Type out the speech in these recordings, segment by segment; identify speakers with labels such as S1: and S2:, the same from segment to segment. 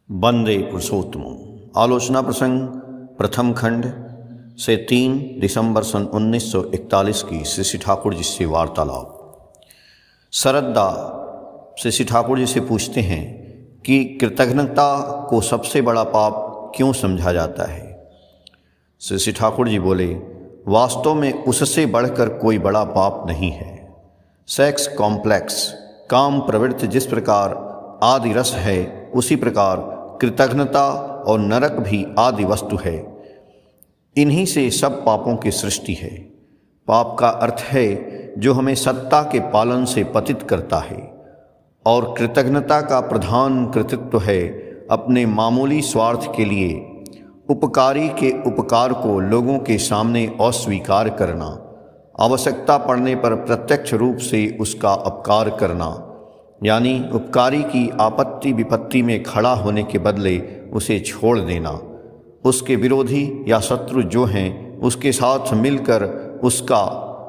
S1: वंदे पुरुषोत्तम। आलोचना प्रसंग प्रथम खंड से 3 दिसंबर सन 1941 की श्री ठाकुर जी से वार्तालाप। सरद्दा श्री ठाकुर जी से पूछते हैं कि कृतज्ञता को सबसे बड़ा पाप क्यों समझा जाता है। श्री ठाकुर जी बोले, वास्तव में उससे बढ़कर कोई बड़ा पाप नहीं है। सेक्स कॉम्प्लेक्स, काम प्रवृत्ति जिस प्रकार आदि रस है, उसी प्रकार कृतज्ञता और नरक भी आदि वस्तु है। इन्हीं से सब पापों की सृष्टि है। पाप का अर्थ है जो हमें सत्ता के पालन से पतित करता है, और कृतज्ञता का प्रधान कृतित्व है अपने मामूली स्वार्थ के लिए उपकारी के उपकार को लोगों के सामने अस्वीकार करना, आवश्यकता पड़ने पर प्रत्यक्ष रूप से उसका अपकार करना, यानी उपकारी की आपत्ति विपत्ति में खड़ा होने के बदले उसे छोड़ देना, उसके विरोधी या शत्रु जो हैं उसके साथ मिलकर उसका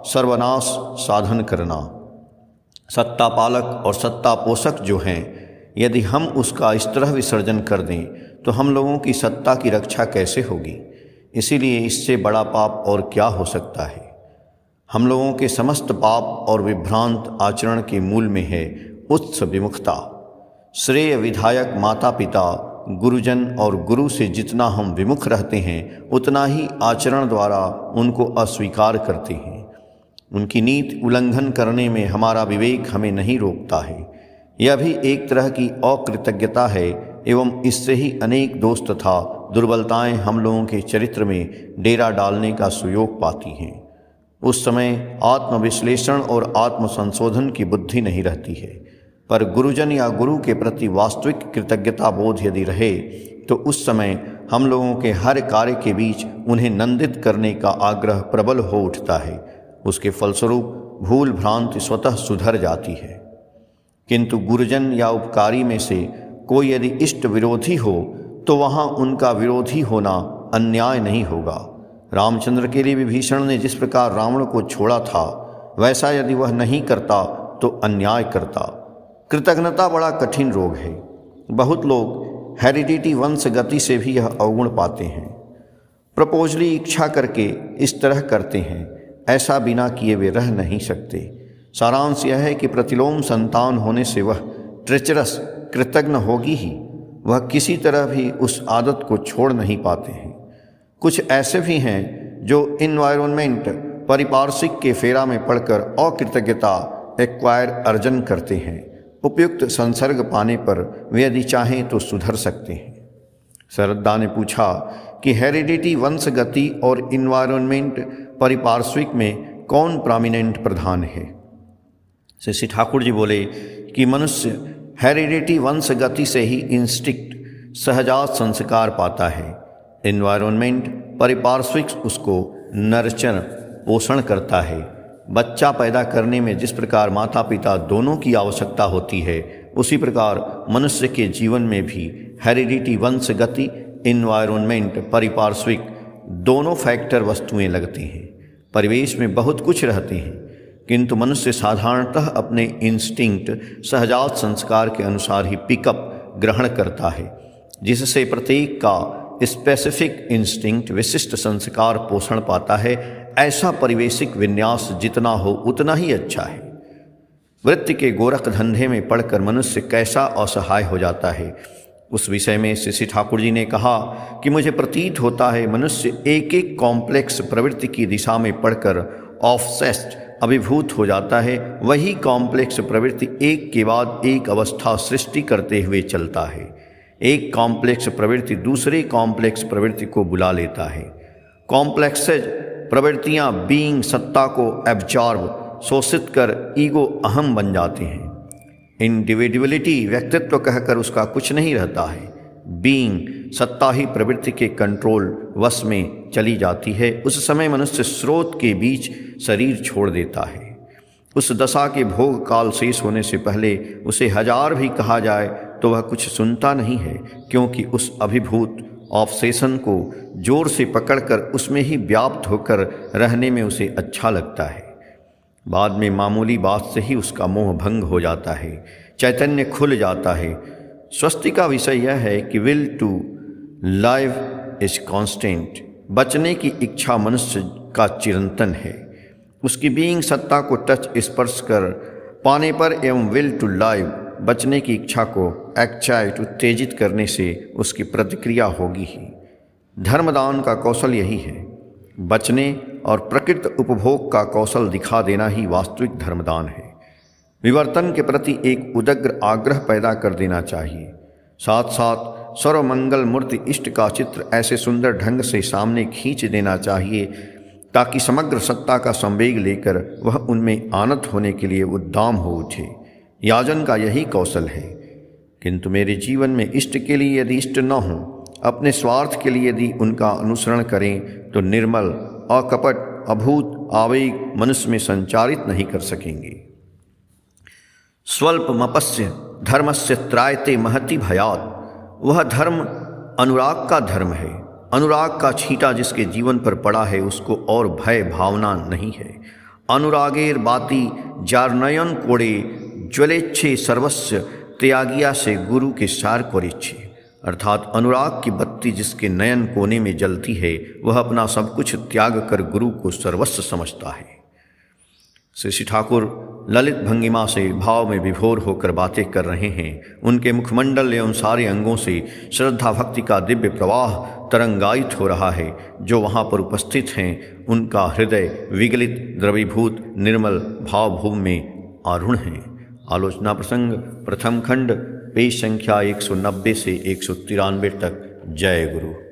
S1: सर्वनाश साधन करना। सत्ता पालक और सत्ता पोषक जो हैं, यदि हम उसका इस तरह विसर्जन कर दें तो हम लोगों की सत्ता की रक्षा कैसे होगी। इसीलिए इससे बड़ा पाप और क्या हो सकता है। हम लोगों के समस्त पाप और विभ्रांत आचरण के मूल में है उच्च विमुखता। श्रेय विधायक माता पिता गुरुजन और गुरु से जितना हम विमुख रहते हैं, उतना ही आचरण द्वारा उनको अस्वीकार करते हैं। उनकी नीति उल्लंघन करने में हमारा विवेक हमें नहीं रोकता है। यह भी एक तरह की अकृतज्ञता है, एवं इससे ही अनेक दोष तथा दुर्बलताएं हम लोगों के चरित्र में डेरा डालने का सुयोग पाती हैं। उस समय आत्मविश्लेषण और आत्मसंशोधन की बुद्धि नहीं रहती है, पर गुरुजन या गुरु के प्रति वास्तविक कृतज्ञता बोध यदि रहे तो उस समय हम लोगों के हर कार्य के बीच उन्हें नंदित करने का आग्रह प्रबल हो उठता है। उसके फलस्वरूप भूल भ्रांति स्वतः सुधर जाती है। किंतु गुरुजन या उपकारी में से कोई यदि इष्ट विरोधी हो तो वहाँ उनका विरोधी होना अन्याय नहीं होगा। रामचंद्र के लिए विभीषण ने जिस प्रकार रावण को छोड़ा था, वैसा यदि वह नहीं करता तो अन्याय करता। कृतज्ञता बड़ा कठिन रोग है। बहुत लोग हेरिडिटी वंशगति से भी यह अवगुण पाते हैं। प्रपोजली इच्छा करके इस तरह करते हैं, ऐसा बिना किए वे रह नहीं सकते। सारांश यह है कि प्रतिलोम संतान होने से वह ट्रेचरस कृतज्ञ होगी ही। वह किसी तरह भी उस आदत को छोड़ नहीं पाते हैं। कुछ ऐसे भी हैं जो इन्वायरमेंट पारिपार्श्विक के फेरा में पड़कर अकृतज्ञता एक्वायर अर्जन करते हैं। उपयुक्त संसर्ग पाने पर वे यदि चाहें तो सुधर सकते हैं। सरद्दा ने पूछा कि हेरिडिटी वंशगति और इन्वायरमेंट पारिपार्श्विक में कौन प्रोमिनेंट प्रधान है। श्री ठाकुर जी बोले कि मनुष्य हेरिडिटी वंशगति से ही इंस्टिक्ट सहजात संस्कार पाता है। एनवायरनमेंट पारिपार्श्विक उसको नर्चर पोषण करता है। बच्चा पैदा करने में जिस प्रकार माता पिता दोनों की आवश्यकता होती है, उसी प्रकार मनुष्य के जीवन में भी हेरिडिटी वंशगति एनवायरनमेंट पारिपार्श्विक दोनों फैक्टर वस्तुएं लगती हैं। परिवेश में बहुत कुछ रहते हैं, किंतु मनुष्य साधारणतः अपने इंस्टिंक्ट सहजात संस्कार के अनुसार ही पिकअप ग्रहण करता है, जिससे प्रत्येक का स्पेसिफिक इंस्टिंक्ट विशिष्ट संस्कार पोषण पाता है। ऐसा परिवेशिक विन्यास जितना हो उतना ही अच्छा है। वृत्ति के गोरख धंधे में पड़कर मनुष्य कैसा असहाय हो जाता है, उस विषय में श्री ठाकुर जी ने कहा कि मुझे प्रतीत होता है मनुष्य एक एक कॉम्प्लेक्स प्रवृत्ति की दिशा में पड़कर ऑब्सेस्ड अभिभूत हो जाता है। वही कॉम्प्लेक्स प्रवृत्ति एक के बाद एक अवस्था सृष्टि करते हुए चलता है। एक कॉम्प्लेक्स प्रवृत्ति दूसरे कॉम्प्लेक्स प्रवृत्ति को बुला लेता है। कॉम्प्लेक्सेज प्रवृत्तियां बीइंग सत्ता को एब्जॉर्ब शोषित कर ईगो अहम बन जाते हैं। इंडिविजुअलिटी व्यक्तित्व कहकर उसका कुछ नहीं रहता है। बीइंग सत्ता ही प्रवृत्ति के कंट्रोल वश में चली जाती है। उस समय मनुष्य स्रोत के बीच शरीर छोड़ देता है। उस दशा के भोग काल शेष होने से पहले उसे 1000 भी कहा जाए तो वह कुछ सुनता नहीं है, क्योंकि उस अभिभूत ऑब्सेशन को जोर से पकड़कर उसमें ही व्याप्त होकर रहने में उसे अच्छा लगता है। बाद में मामूली बात से ही उसका मोह भंग हो जाता है, चैतन्य खुल जाता है। स्वस्ति का विषय यह है कि will to live is constant. बचने की इच्छा मनुष्य का चिरंतन है। उसकी बीइंग सत्ता को टच स्पर्श कर पाने पर एवं विल टू लाइव बचने की इच्छा को एक्साइट उत्तेजित करने से उसकी प्रतिक्रिया होगी ही। धर्मदान का कौशल यही है, बचने और प्रकृत उपभोग का कौशल दिखा देना ही वास्तविक धर्मदान है। विवर्तन के प्रति एक उदग्र आग्रह पैदा कर देना चाहिए। साथ साथ सर्वमंगल मूर्ति इष्ट का चित्र ऐसे सुंदर ढंग से सामने खींच देना चाहिए ताकि समग्र सत्ता का संवेग लेकर वह उनमें आनत होने के लिए उद्दाम हो उठे। याजन का यही कौशल है। किंतु मेरे जीवन में इष्ट के लिए यदि इष्ट न हो, अपने स्वार्थ के लिए यदि उनका अनुसरण करें तो निर्मल अकपट अभूत आवेग मनुष्य में संचारित नहीं कर सकेंगे। स्वल्पमपस्य धर्मस्य त्रायते महति भयात्। वह धर्म अनुराग का धर्म है। अनुराग का छींटा जिसके जीवन पर पड़ा है उसको और भय भावना नहीं है। अनुरागेर बाती जार नयन कोड़े ज्वलेच्छे सर्वस्व त्यागिया से गुरु के सार कोरेच्छे। अर्थात अनुराग की बत्ती जिसके नयन कोने में जलती है वह अपना सब कुछ त्याग कर गुरु को सर्वस्व समझता है। श्री ठाकुर ललित भंगिमा से भाव में विभोर होकर बातें कर रहे हैं। उनके मुखमंडल एवं सारे अंगों से श्रद्धा भक्ति का दिव्य प्रवाह तरंगायित हो रहा है। जो वहाँ पर उपस्थित हैं उनका हृदय विगलित द्रवीभूत निर्मल भावभूमि में आरूढ़ हैं। आलोचना प्रसंग प्रथम खंड पेज संख्या 190 से 193 तक। जय गुरु।